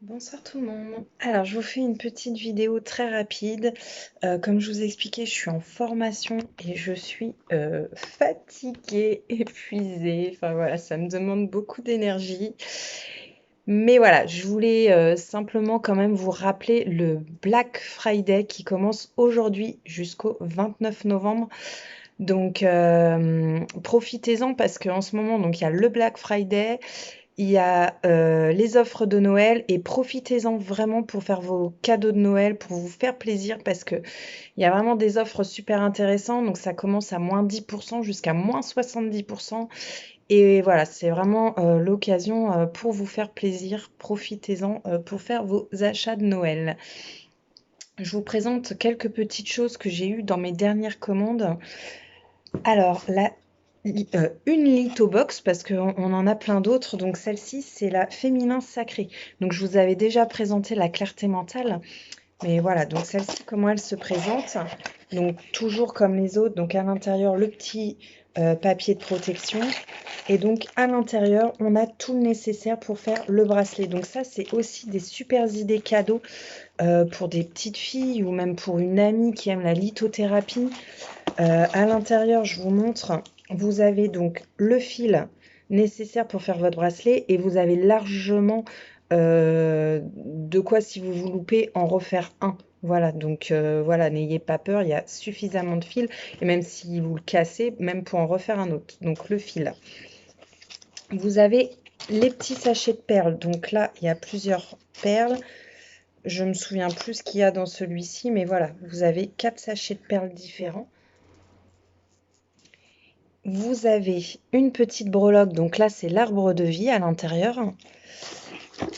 Bonsoir tout le monde. Alors, je vous fais une petite vidéo très rapide. Comme je vous ai expliqué, je suis en formation et je suis fatiguée, épuisée. Enfin voilà, ça me demande beaucoup d'énergie. Mais voilà, je voulais simplement quand même vous rappeler le Black Friday qui commence aujourd'hui jusqu'au 29 novembre. Donc, profitez-en parce qu'en ce moment, donc, il y a le Black Friday. Il y a les offres de Noël et profitez-en vraiment pour faire vos cadeaux de Noël, pour vous faire plaisir parce que il y a vraiment des offres super intéressantes. Donc ça commence à moins 10% jusqu'à moins 70%. Et voilà, c'est vraiment l'occasion pour vous faire plaisir. Profitez-en pour faire vos achats de Noël. Je vous présente quelques petites choses que j'ai eues dans mes dernières commandes. Alors, une lithobox, parce qu'on en a plein d'autres. Donc, celle-ci, c'est la féminin sacré. Donc, je vous avais déjà présenté la clarté mentale. Mais voilà, donc celle-ci, comment elle se présente? Donc, toujours comme les autres. Donc, à l'intérieur, le petit papier de protection. Et donc, à l'intérieur, on a tout le nécessaire pour faire le bracelet. Donc, ça, c'est aussi des super idées cadeaux pour des petites filles ou même pour une amie qui aime la lithothérapie. À l'intérieur, je vous montre, vous avez donc le fil nécessaire pour faire votre bracelet et vous avez largement de quoi, si vous vous loupez, en refaire un. Voilà, donc voilà, n'ayez pas peur, il y a suffisamment de fil et même si vous le cassez, même pour en refaire un autre. Donc le fil. Vous avez les petits sachets de perles. Donc là, il y a plusieurs perles. Je me souviens plus ce qu'il y a dans celui-ci, mais voilà, vous avez 4 sachets de perles différents. Vous avez une petite breloque, donc là c'est l'arbre de vie à l'intérieur.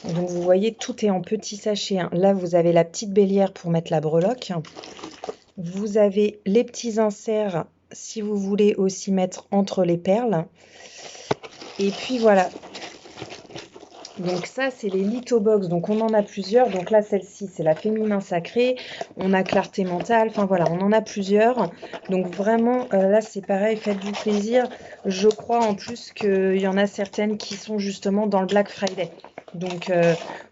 Donc vous voyez, tout est en petits sachets, hein. Là vous avez la petite bélière pour mettre la breloque. Vous avez les petits inserts si vous voulez aussi mettre entre les perles. Et puis voilà. Donc ça, c'est les lithobox. Donc on en a plusieurs. Donc là, celle-ci, c'est la féminin sacré. On a clarté mentale. Enfin voilà, on en a plusieurs. Donc vraiment, là, c'est pareil, faites-vous plaisir. Je crois en plus qu'il y en a certaines qui sont justement dans le Black Friday. Donc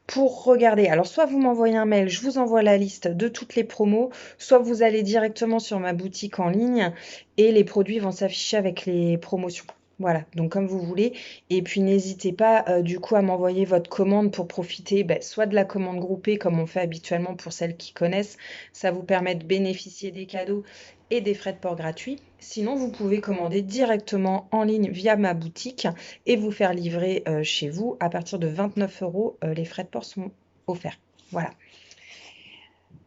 pour regarder, alors soit vous m'envoyez un mail, je vous envoie la liste de toutes les promos, soit vous allez directement sur ma boutique en ligne et les produits vont s'afficher avec les promotions. Voilà, donc comme vous voulez. Et puis n'hésitez pas du coup à m'envoyer votre commande pour profiter soit de la commande groupée comme on fait habituellement pour celles qui connaissent. Ça vous permet de bénéficier des cadeaux et des frais de port gratuits. Sinon, vous pouvez commander directement en ligne via ma boutique et vous faire livrer chez vous à partir de 29 €. Les frais de port sont offerts. Voilà.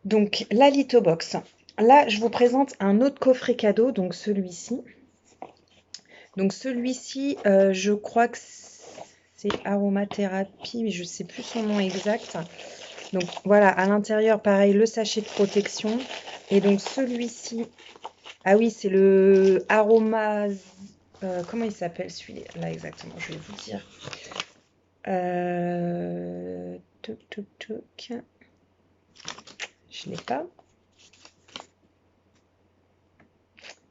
Donc la lithobox. Là, je vous présente un autre coffret cadeau, donc celui-ci. Donc celui-ci, je crois que c'est aromathérapie, mais je ne sais plus son nom exact. Donc voilà, à l'intérieur, pareil, le sachet de protection. Et donc celui-ci, ah oui, c'est le aroma... comment il s'appelle celui-là exactement? Je vais vous dire. Toc, toc, toc. Je l'ai pas.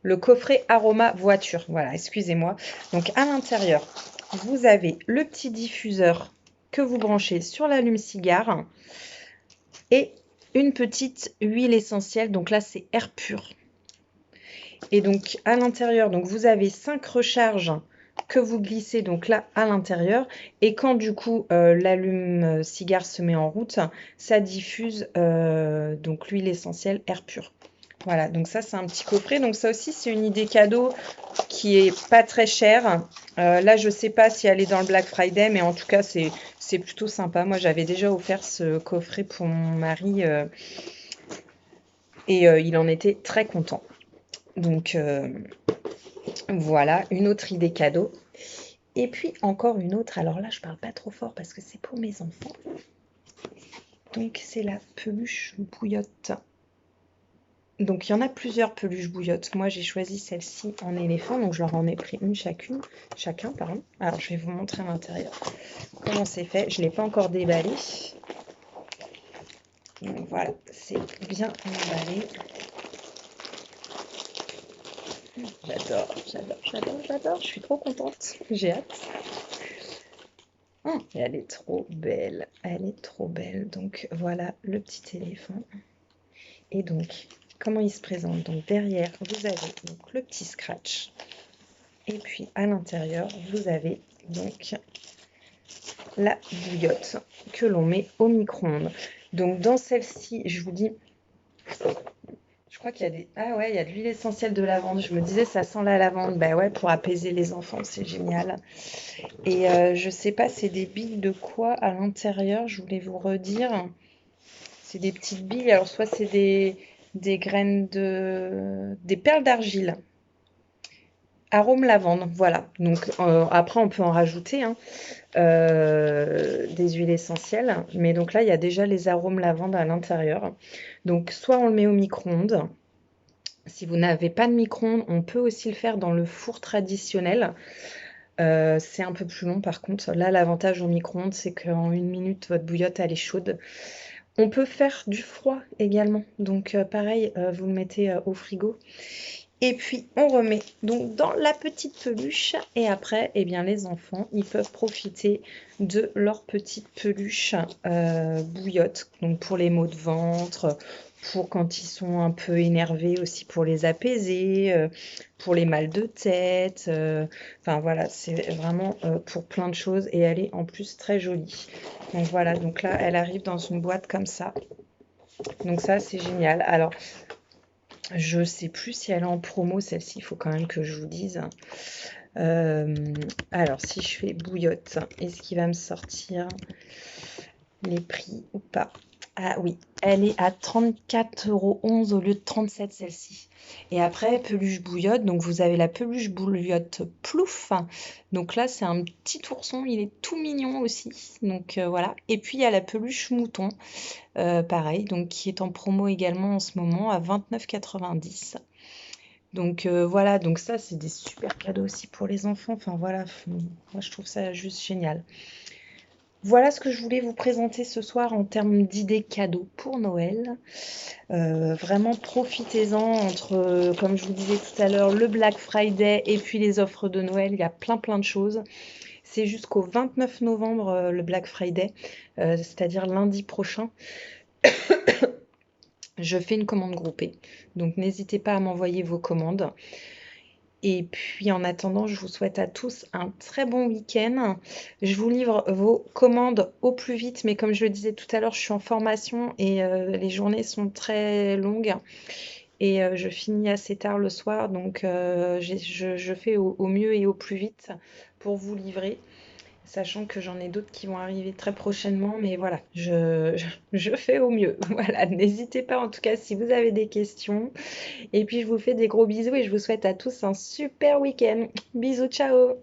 Le coffret aroma voiture. Voilà, excusez-moi. Donc à l'intérieur, vous avez le petit diffuseur que vous branchez sur l'allume-cigare et une petite huile essentielle. Donc là, c'est air pur. Et donc à l'intérieur, donc vous avez 5 recharges que vous glissez donc là à l'intérieur. Et quand du coup l'allume-cigare se met en route, ça diffuse donc l'huile essentielle air pur. Voilà, donc ça c'est un petit coffret. Donc ça aussi c'est une idée cadeau qui est pas très chère. Là je sais pas si elle est dans le Black Friday, mais en tout cas c'est plutôt sympa. Moi j'avais déjà offert ce coffret pour mon mari et il en était très content. Donc voilà, une autre idée cadeau. Et puis encore une autre. Alors là je parle pas trop fort parce que c'est pour mes enfants. Donc c'est la peluche bouillotte. Donc il y en a plusieurs peluches bouillottes. Moi j'ai choisi celle-ci en éléphant, donc je leur en ai pris une chacun, pardon. Alors je vais vous montrer à l'intérieur comment c'est fait. Je ne l'ai pas encore déballé. Donc voilà, c'est bien emballé. J'adore, j'adore, j'adore, j'adore. Je suis trop contente. J'ai hâte. Oh, elle est trop belle, elle est trop belle. Donc voilà le petit éléphant. Et donc, comment il se présente? Donc derrière, vous avez donc le petit scratch. Et puis à l'intérieur, vous avez donc la bouillotte que l'on met au micro-ondes. Donc dans celle-ci, je vous dis, je crois qu'il y a des... Ah ouais, il y a de l'huile essentielle de lavande. Je me disais, ça sent la lavande. Bah ouais, pour apaiser les enfants, c'est génial. Et je sais pas, c'est des billes de quoi à l'intérieur, je voulais vous redire. C'est des petites billes, alors soit c'est des graines de... des perles d'argile. Arôme lavande, voilà. Donc après, on peut en rajouter hein, des huiles essentielles. Mais donc là, il y a déjà les arômes lavande à l'intérieur. Donc soit on le met au micro-ondes. Si vous n'avez pas de micro-ondes, on peut aussi le faire dans le four traditionnel. C'est un peu plus long par contre. Là, l'avantage au micro-ondes, c'est qu'en 1 minute, votre bouillotte, elle est chaude. On peut faire du froid également. Donc pareil, vous le mettez au frigo. Et puis on remet donc dans la petite peluche et après eh bien les enfants ils peuvent profiter de leur petite peluche bouillotte donc pour les maux de ventre, pour quand ils sont un peu énervés aussi pour les apaiser, pour les mal de tête, enfin voilà c'est vraiment pour plein de choses et elle est en plus très jolie. Donc voilà, donc là elle arrive dans une boîte comme ça. Donc ça c'est génial. Alors je sais plus si elle est en promo, celle-ci, il faut quand même que je vous dise. Alors, si je fais bouillotte, est-ce qu'il va me sortir les prix ou pas? Ah oui, elle est à 34,11 € au lieu de 37 celle-ci. Et après, peluche bouillotte, donc vous avez la peluche bouillotte plouf. Donc là, c'est un petit ourson, il est tout mignon aussi. Donc voilà. Et puis il y a la peluche mouton, pareil, donc qui est en promo également en ce moment à 29,90 €. Donc voilà, donc ça c'est des super cadeaux aussi pour les enfants. Enfin voilà, moi je trouve ça juste génial. Voilà ce que je voulais vous présenter ce soir en termes d'idées cadeaux pour Noël. Vraiment profitez-en entre, comme je vous disais tout à l'heure, le Black Friday et puis les offres de Noël. Il y a plein de choses. C'est jusqu'au 29 novembre le Black Friday, c'est-à-dire lundi prochain. Je fais une commande groupée, donc n'hésitez pas à m'envoyer vos commandes. Et puis en attendant, je vous souhaite à tous un très bon week-end. Je vous livre vos commandes au plus vite, mais comme je le disais tout à l'heure, je suis en formation et les journées sont très longues et je finis assez tard le soir, donc je fais au mieux et au plus vite pour vous livrer. Sachant que j'en ai d'autres qui vont arriver très prochainement, mais voilà, je fais au mieux. Voilà, n'hésitez pas en tout cas si vous avez des questions. Et puis je vous fais des gros bisous et je vous souhaite à tous un super week-end. Bisous, ciao!